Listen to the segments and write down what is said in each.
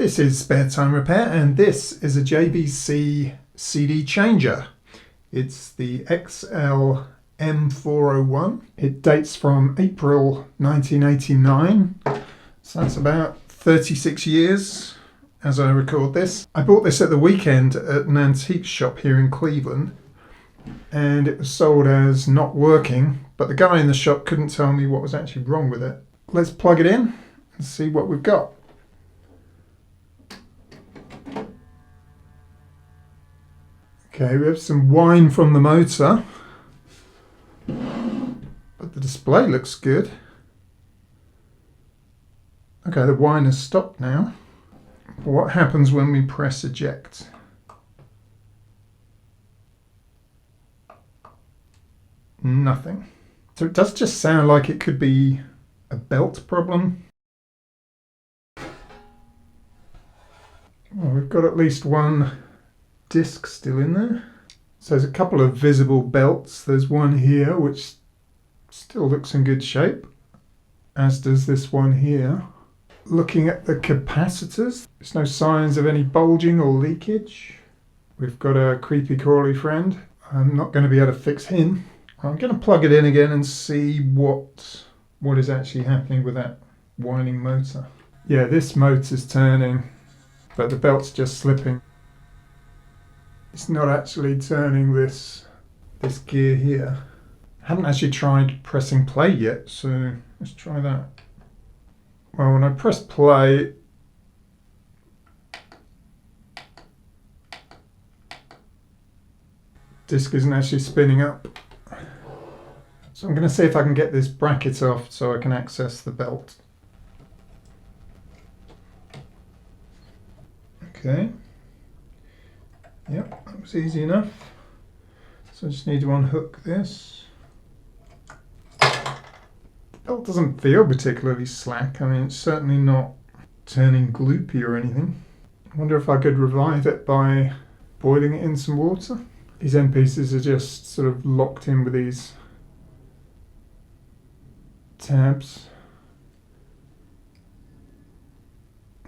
This is Spare Time Repair, and this is a JVC CD changer. It's the XL-M401. It dates from April 1989, so that's about 36 years as I record this. I bought this at the weekend at an antique shop here in Cleveland, and it was sold as not working, but the guy in the shop couldn't tell me what was actually wrong with it. Let's plug it in and see what we've got. Okay, we have some whine from the motor, but the display looks good. Okay, the whine has stopped now. What happens when we press eject? Nothing. So it does just sound like it could be a belt problem. Well, we've got at least one disc still in there. So there's a couple of visible belts. There's one here which still looks in good shape, as does this one here. Looking at the capacitors, there's no signs of any bulging or leakage. We've got a creepy crawly friend. I'm not going to be able to fix him. I'm going to plug it in again and see what is actually happening with that whining motor. Yeah, this motor's turning, but the belt's just slipping. It's not actually turning this gear here. I haven't actually tried pressing play yet, so let's try that. Well, when I press play, disc isn't actually spinning up. So I'm going to see if I can get this bracket off so I can access the belt. Okay. Yep, that was easy enough. So I just need to unhook this. The belt doesn't feel particularly slack. I mean, it's certainly not turning gloopy or anything. I wonder if I could revive it by boiling it in some water. These end pieces are just sort of locked in with these tabs.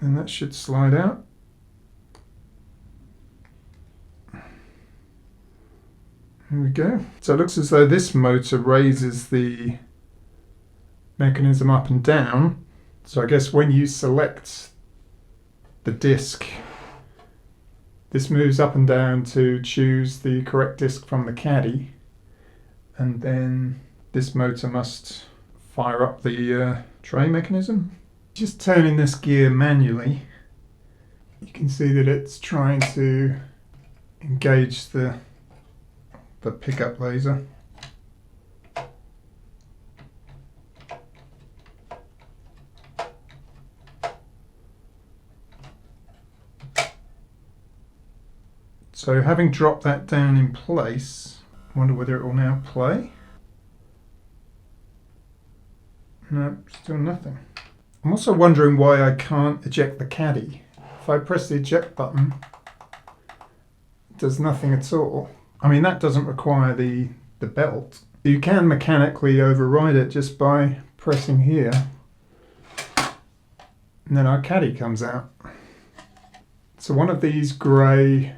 And that should slide out. Here we go. So it looks as though this motor raises the mechanism up and down. So I guess when you select the disc, this moves up and down to choose the correct disc from the caddy, and then this motor must fire up the tray mechanism. Just turning this gear manually, you can see that it's trying to engage the pickup laser. So having dropped that down in place, I wonder whether it will now play. No, still nothing. I'm also wondering why I can't eject the caddy. If I press the eject button, it does nothing at all. I mean, that doesn't require the belt. You can mechanically override it just by pressing here, and then our caddy comes out. So one of these grey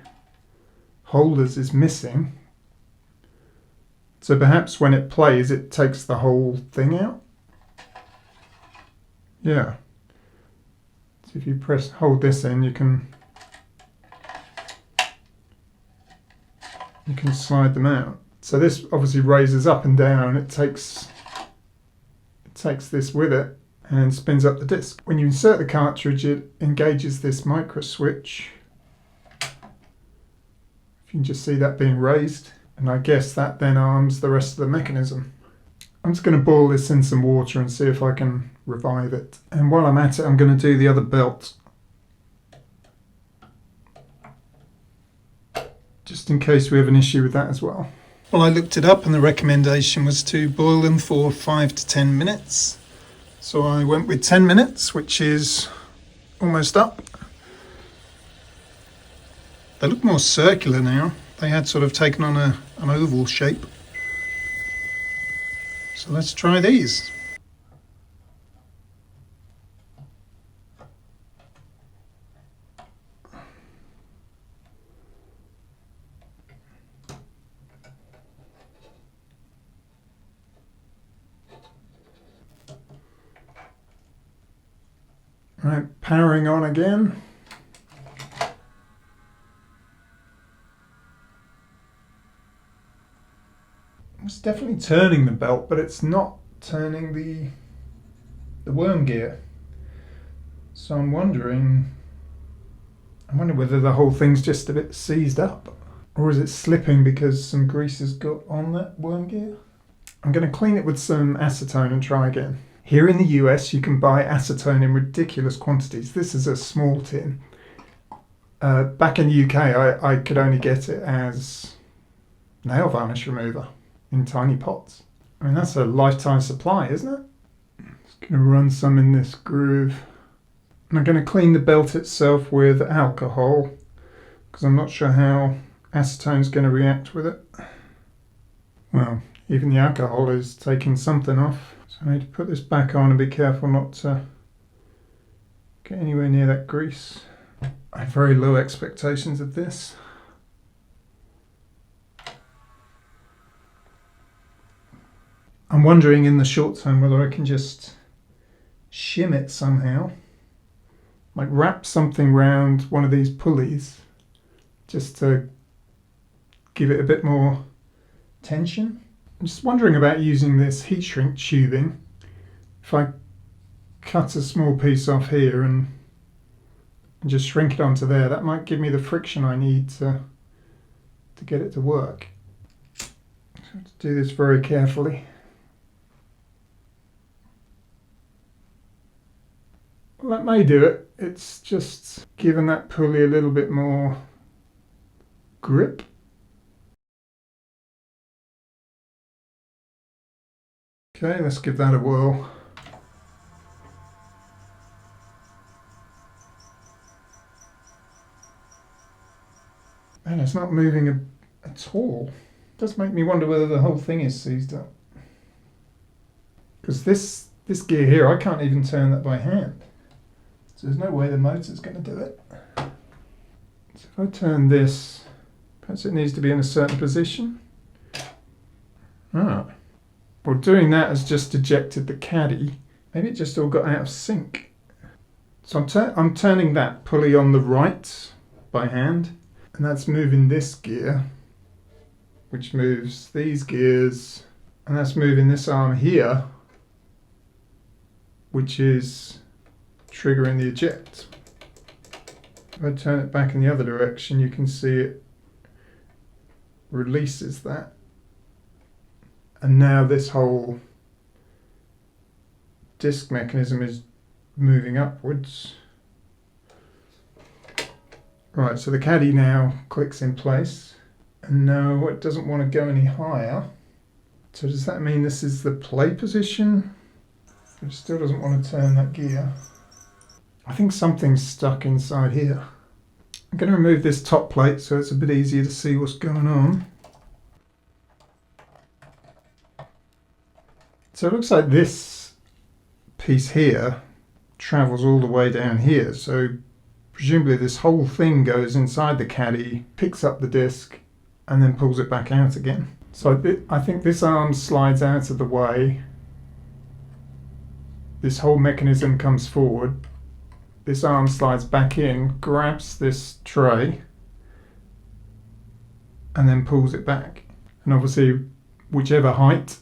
holders is missing. So perhaps when it plays, it takes the whole thing out. Yeah. So if you hold this in, you can slide them out. So this obviously raises up and down. It takes this with it and spins up the disc. When you insert the cartridge, it engages this micro switch. If you can just see that being raised, and I guess that then arms the rest of the mechanism. I'm just going to boil this in some water and see if I can revive it. And while I'm at it, I'm going to do the other belt, just in case we have an issue with that as well. Well, I looked it up and the recommendation was to boil them for 5 to 10 minutes. So I went with 10 minutes, which is almost up. They look more circular now. They had sort of taken on an oval shape. So let's try these. Right, powering on again. It's definitely turning the belt, but it's not turning the worm gear. So I'm wondering whether the whole thing's just a bit seized up, or is it slipping because some grease has got on that worm gear? I'm going to clean it with some acetone and try again. Here in the US, you can buy acetone in ridiculous quantities. This is a small tin. Back in the UK, I could only get it as nail varnish remover in tiny pots. I mean, that's a lifetime supply, isn't it? Just going to run some in this groove. And I'm going to clean the belt itself with alcohol, because I'm not sure how acetone's going to react with it. Well, even the alcohol is taking something off. So I need to put this back on and be careful not to get anywhere near that grease. I have very low expectations of this. I'm wondering in the short term whether I can just shim it somehow. Like wrap something round one of these pulleys just to give it a bit more tension. I'm just wondering about using this heat shrink tubing. If I cut a small piece off here and just shrink it onto there, that might give me the friction I need to get it to work. So I have to do this very carefully. Well, that may do it. It's just giving that pulley a little bit more grip. Okay, let's give that a whirl. And it's not moving at all. It does make me wonder whether the whole thing is seized up. Because this gear here, I can't even turn that by hand. So there's no way the motor's going to do it. So if I turn this, perhaps it needs to be in a certain position. Ah. Well, doing that has just ejected the caddy. Maybe it just all got out of sync. So I'm turning that pulley on the right by hand, and that's moving this gear, which moves these gears, and that's moving this arm here, which is triggering the eject. If I turn it back in the other direction, you can see it releases that. And now this whole disc mechanism is moving upwards. Right, so the caddy now clicks in place, and now it doesn't want to go any higher. So does that mean this is the play position? It still doesn't want to turn that gear. I think something's stuck inside here. I'm going to remove this top plate so it's a bit easier to see what's going on. So it looks like this piece here travels all the way down here. So presumably this whole thing goes inside the caddy, picks up the disc, and then pulls it back out again. So I think this arm slides out of the way. This whole mechanism comes forward. This arm slides back in, grabs this tray, and then pulls it back. And obviously, whichever height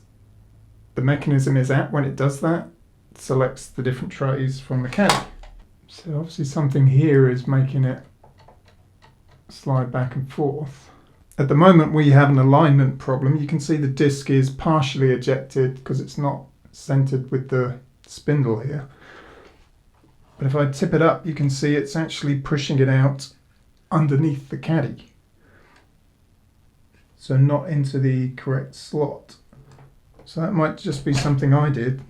the mechanism is at when it does that, it selects the different trays from the caddy. So obviously something here is making it slide back and forth. At the moment we have an alignment problem. You can see the disc is partially ejected because it's not centered with the spindle here. But if I tip it up, you can see it's actually pushing it out underneath the caddy. So not into the correct slot. So that might just be something I did.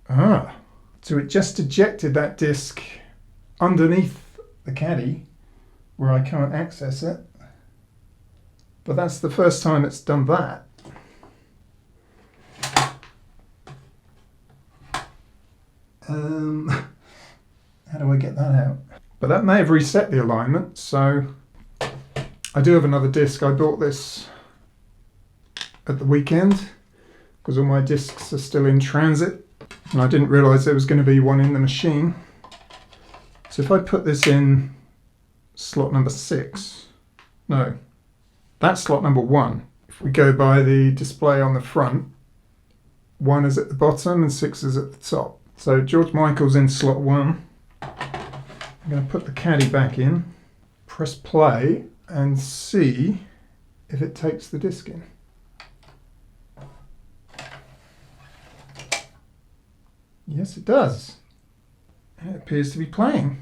Ah, so it just ejected that disc underneath the caddy where I can't access it. But that's the first time it's done that. How do I get that out? But that may have reset the alignment, so I do have another disc. I bought this at the weekend because all my discs are still in transit, and I didn't realise there was going to be one in the machine. So if I put this in slot number 6, no, that's slot number 1. If we go by the display on the front, 1 is at the bottom and 6 is at the top. So George Michael's in slot 1. I'm going to put the caddy back in, press play, and see if it takes the disc in. Yes, it does. It appears to be playing.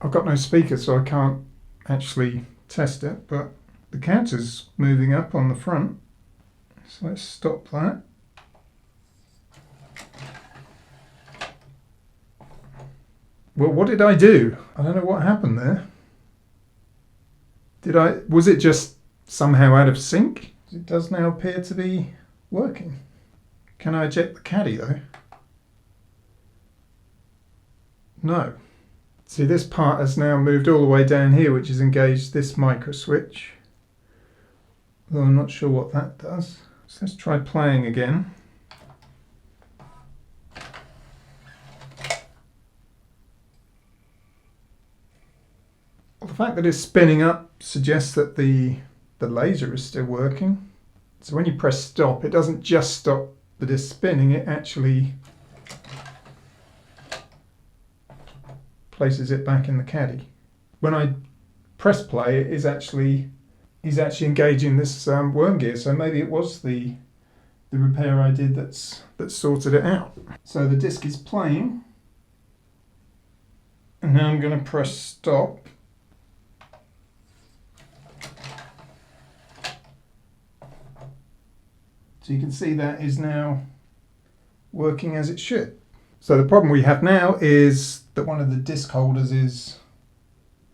I've got no speaker, so I can't actually test it, but the counter's moving up on the front. So let's stop that. Well, what did I do? I don't know what happened there. Was it just somehow out of sync? It does now appear to be working. Can I eject the caddy though? No. See, this part has now moved all the way down here, which has engaged this micro switch. Though I'm not sure what that does. So let's try playing again. Well, the fact that it's spinning up suggests that the laser is still working. So when you press stop, it doesn't just stop the disc spinning, it actually places it back in the caddy. When I press play, he's actually engaging this worm gear, so maybe it was the repair I did that sorted it out. So the disc is playing, and now I'm going to press stop. So you can see that is now working as it should. So the problem we have now is that one of the disc holders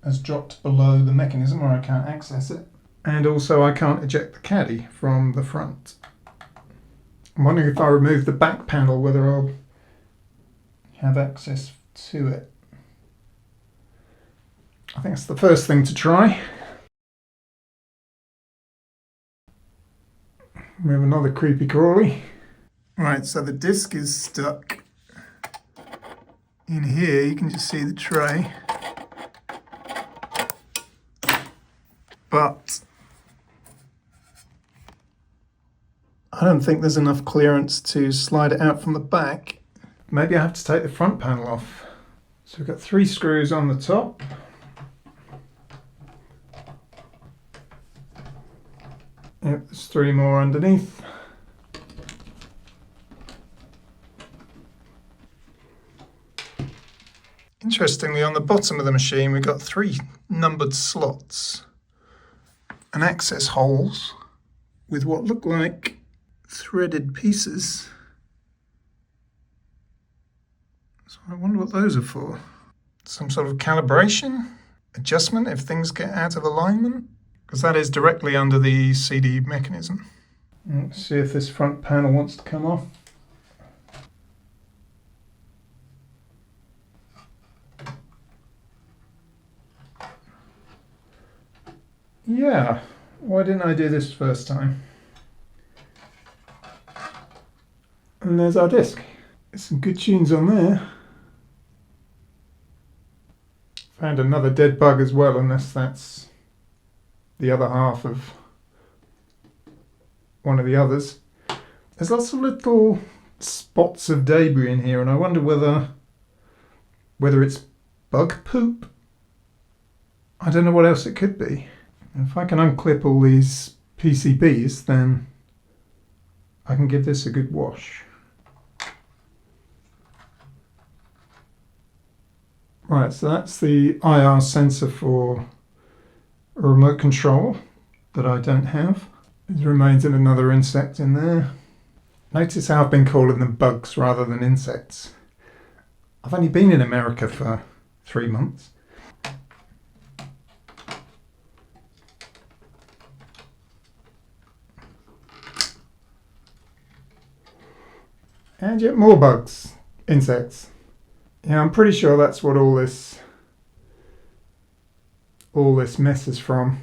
has dropped below the mechanism, or I can't access it. And also I can't eject the caddy from the front. I'm wondering if I remove the back panel whether I'll have access to it. I think it's the first thing to try. We have another creepy crawly. Right, so the disc is stuck in here. You can just see the tray. But I don't think there's enough clearance to slide it out from the back. Maybe I have to take the front panel off. So we've got 3 screws on the top. Yep, there's 3 more underneath. Interestingly, on the bottom of the machine we've got 3 numbered slots and access holes with what look like threaded pieces. So I wonder what those are for. Some sort of calibration, adjustment if things get out of alignment, because that is directly under the CD mechanism. Let's see if this front panel wants to come off. Yeah, why didn't I do this first time? And there's our disc. There's some good tunes on there. Found another dead bug as well, unless that's the other half of one of the others. There's lots of little spots of debris in here, and I wonder whether it's bug poop. I don't know what else it could be. If I can unclip all these PCBs, then I can give this a good wash. Right, so that's the IR sensor for a remote control that I don't have. There remains another insect in there. Notice how I've been calling them bugs rather than insects. I've only been in America for 3 months. And yet more bugs, insects. Yeah, I'm pretty sure that's what all this all this mess is from.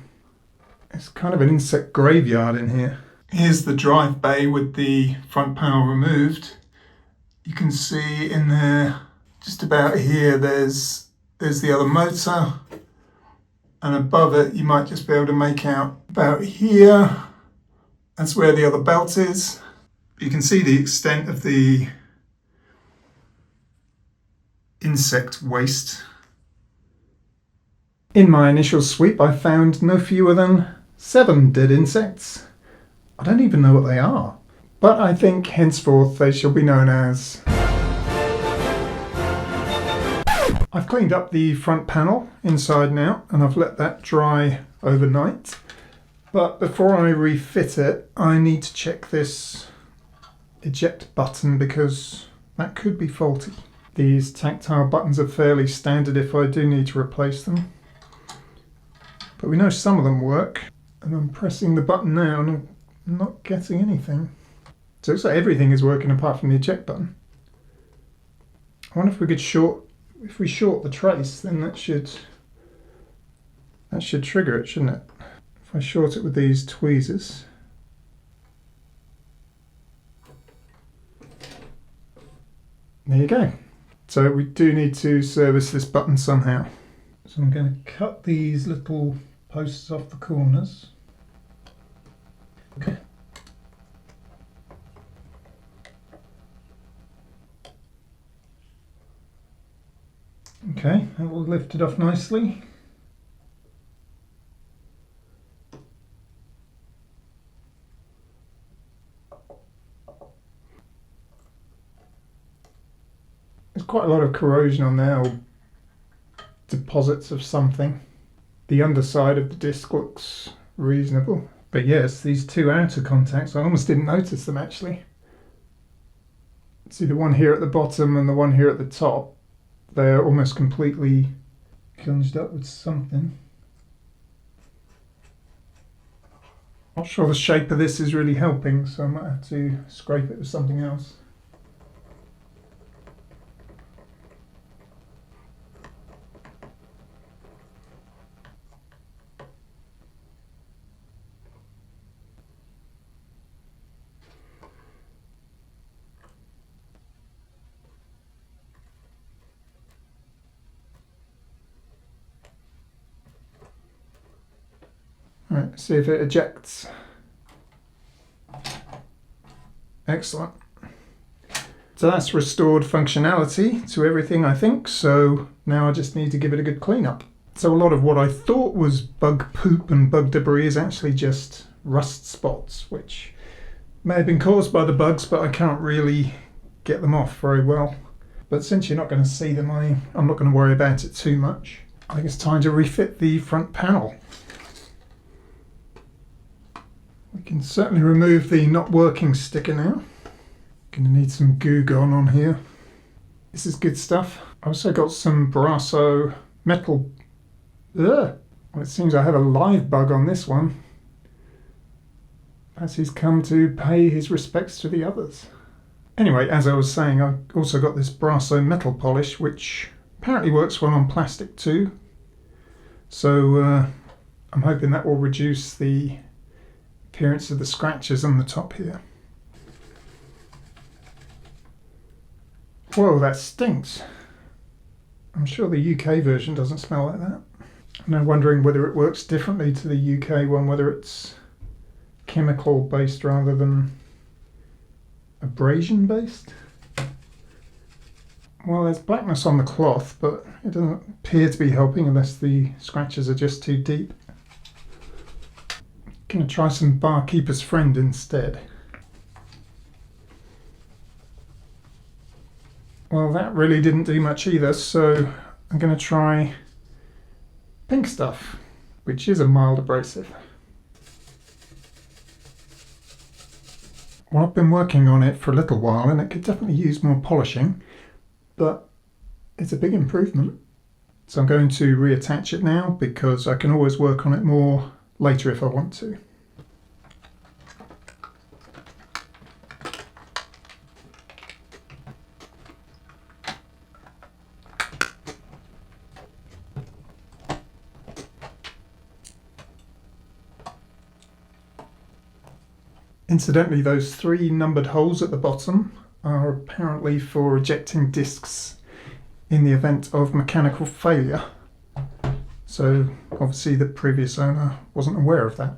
It's kind of an insect graveyard in here. Here's the drive bay with the front panel removed. You can see in there, just about here, there's the other motor. And above it, you might just be able to make out about here. That's where the other belt is. You can see the extent of the insect waste. In my initial sweep, I found no fewer than 7 dead insects. I don't even know what they are, but I think henceforth they shall be known as... I've cleaned up the front panel inside now, and I've let that dry overnight. But before I refit it, I need to check this eject button because that could be faulty. These tactile buttons are fairly standard if I do need to replace them. But we know some of them work, and I'm pressing the button now and I'm not getting anything. So it looks like everything is working apart from the eject button. I wonder if we could short the trace, then that should trigger it, shouldn't it? If I short it with these tweezers. There you go. So we do need to service this button somehow. So I'm going to cut these little posts off the corners. Okay. Okay, that will lift it off nicely. There's quite a lot of corrosion on there, or deposits of something. The underside of the disc looks reasonable. But yes, these 2 outer contacts, I almost didn't notice them actually. See the one here at the bottom and the one here at the top, they're almost completely plunged up with something. Not sure the shape of this is really helping, so I might have to scrape it with something else. Right, see if it ejects. Excellent. So that's restored functionality to everything, I think, so now I just need to give it a good cleanup. So a lot of what I thought was bug poop and bug debris is actually just rust spots, which may have been caused by the bugs, but I can't really get them off very well. But since you're not going to see them, I'm not going to worry about it too much. I think it's time to refit the front panel. We can certainly remove the not working sticker now. Going to need some goo gone on here. This is good stuff. I also got some Brasso metal. Ugh. Well, it seems I have a live bug on this one, as he's come to pay his respects to the others. Anyway, as I was saying, I also got this Brasso metal polish, which apparently works well on plastic too. So I'm hoping that will reduce the appearance of the scratches on the top here. Whoa, that stinks. I'm sure the UK version doesn't smell like that. I'm now wondering whether it works differently to the UK one, whether it's chemical based rather than abrasion based. Well, there's blackness on the cloth, but it doesn't appear to be helping unless the scratches are just too deep. Gonna try some Barkeeper's Friend instead. Well, that really didn't do much either, so I'm gonna try Pink Stuff, which is a mild abrasive. Well, I've been working on it for a little while and it could definitely use more polishing, but it's a big improvement. So I'm going to reattach it now because I can always work on it more later if I want to. Incidentally, those 3 numbered holes at the bottom are apparently for ejecting discs in the event of mechanical failure. So obviously the previous owner wasn't aware of that,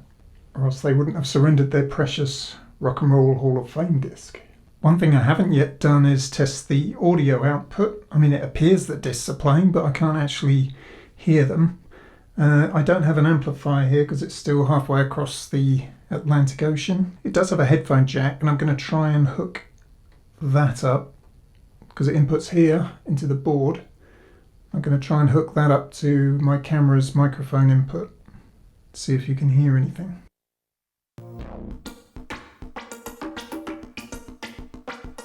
or else they wouldn't have surrendered their precious Rock and Roll Hall of Fame disc. One thing I haven't yet done is test the audio output. I mean, it appears that discs are playing, but I can't actually hear them. I don't have an amplifier here because it's still halfway across the Atlantic Ocean. It does have a headphone jack, and I'm going to try and hook that up because it inputs here into the board. I'm going to try and hook that up to my camera's microphone input. See if you can hear anything.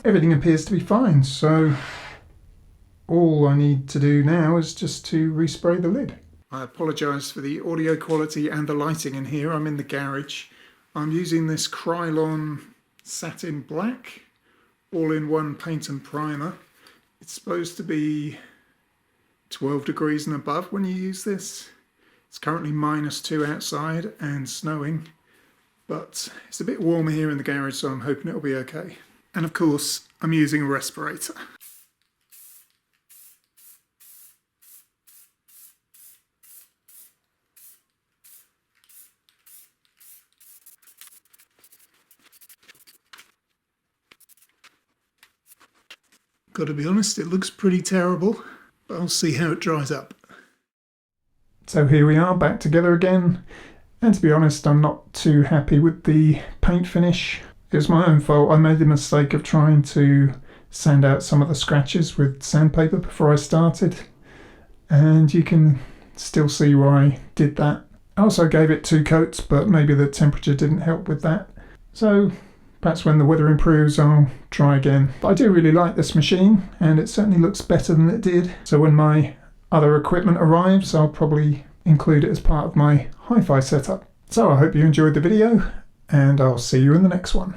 Everything appears to be fine, so all I need to do now is just to respray the lid. I apologise for the audio quality and the lighting in here. I'm in the garage. I'm using this Krylon satin black all-in-one paint and primer. It's supposed to be 12 degrees and above when you use this. It's currently -2 outside and snowing, but it's a bit warmer here in the garage, so I'm hoping it'll be okay. And of course, I'm using a respirator. Got to be honest, it looks pretty terrible, but I'll see how it dries up. So here we are, back together again, and to be honest, I'm not too happy with the paint finish. It was my own fault. I made the mistake of trying to sand out some of the scratches with sandpaper before I started, and you can still see why I did that. I also gave it 2 coats, but maybe the temperature didn't help with that. So perhaps when the weather improves I'll try again. But I do really like this machine, and it certainly looks better than it did. So when my other equipment arrives, I'll probably include it as part of my hi-fi setup. So I hope you enjoyed the video, and I'll see you in the next one.